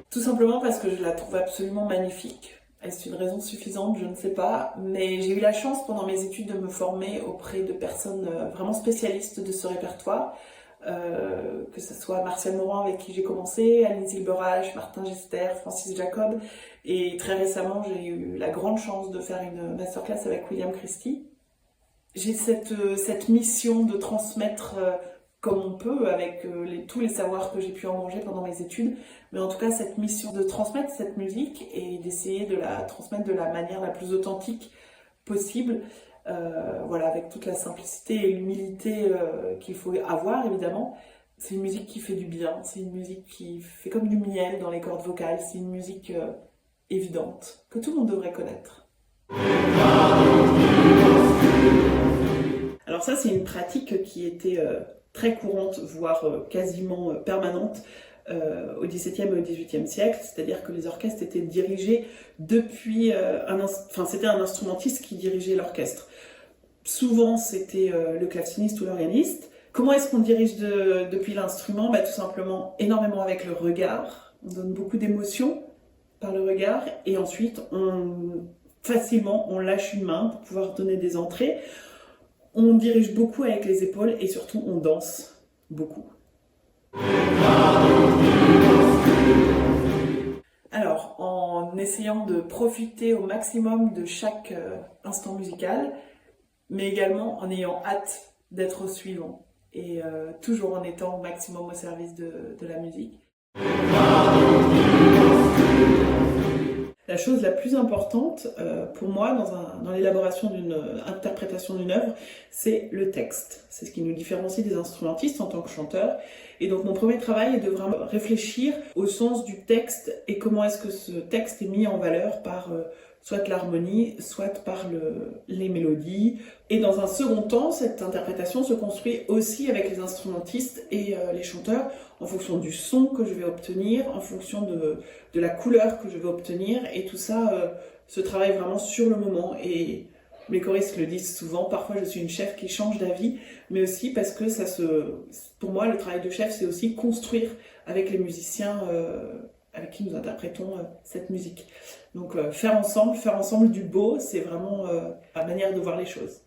Tout simplement parce que je la trouve absolument magnifique. Est-ce une raison suffisante? Je ne sais pas, mais j'ai eu la chance pendant mes études de me former auprès de personnes vraiment spécialistes de ce répertoire, que ce soit Martial Morin avec qui j'ai commencé, Aline Zilberach, Martin Gester, Francis Jacob, et très récemment j'ai eu la grande chance de faire une masterclass avec William Christie. J'ai cette mission de transmettre comme on peut avec tous les savoirs que j'ai pu engranger pendant mes études, mais en tout cas cette mission de transmettre cette musique et d'essayer de la transmettre de la manière la plus authentique possible, voilà, avec toute la simplicité et l'humilité qu'il faut avoir évidemment. C'est une musique qui fait du bien, c'est une musique qui fait comme du miel dans les cordes vocales, c'est une musique évidente, que tout le monde devrait connaître. Alors ça, c'est une pratique qui était très courante, voire quasiment permanente au XVIIe et au XVIIIe siècle, c'est-à-dire que les orchestres étaient dirigés depuis c'était un instrumentiste qui dirigeait l'orchestre. Souvent, c'était le claveciniste ou l'organiste. Comment est-ce qu'on dirige depuis l'instrument? Tout simplement énormément avec le regard. On donne beaucoup d'émotions par le regard et ensuite, facilement, on lâche une main pour pouvoir donner des entrées. On dirige beaucoup avec les épaules et surtout on danse beaucoup. Alors, en essayant de profiter au maximum de chaque instant musical, mais également en ayant hâte d'être au suivant et toujours en étant au maximum au service de la musique. La chose la plus importante pour moi dans l'élaboration d'une interprétation d'une œuvre, c'est le texte. C'est ce qui nous différencie des instrumentistes en tant que chanteurs. Et donc mon premier travail est de vraiment réfléchir au sens du texte et comment est-ce que ce texte est mis en valeur par soit l'harmonie, soit par les mélodies. Et dans un second temps, cette interprétation se construit aussi avec les instrumentistes et les chanteurs en fonction du son que je vais obtenir, en fonction de la couleur que je vais obtenir. Et tout ça se travaille vraiment sur le moment. Et les choristes le disent souvent, parfois je suis une chef qui change d'avis, mais aussi parce que pour moi, le travail de chef, c'est aussi construire avec les musiciens avec qui nous interprétons cette musique. Donc faire ensemble du beau, c'est vraiment la manière de voir les choses.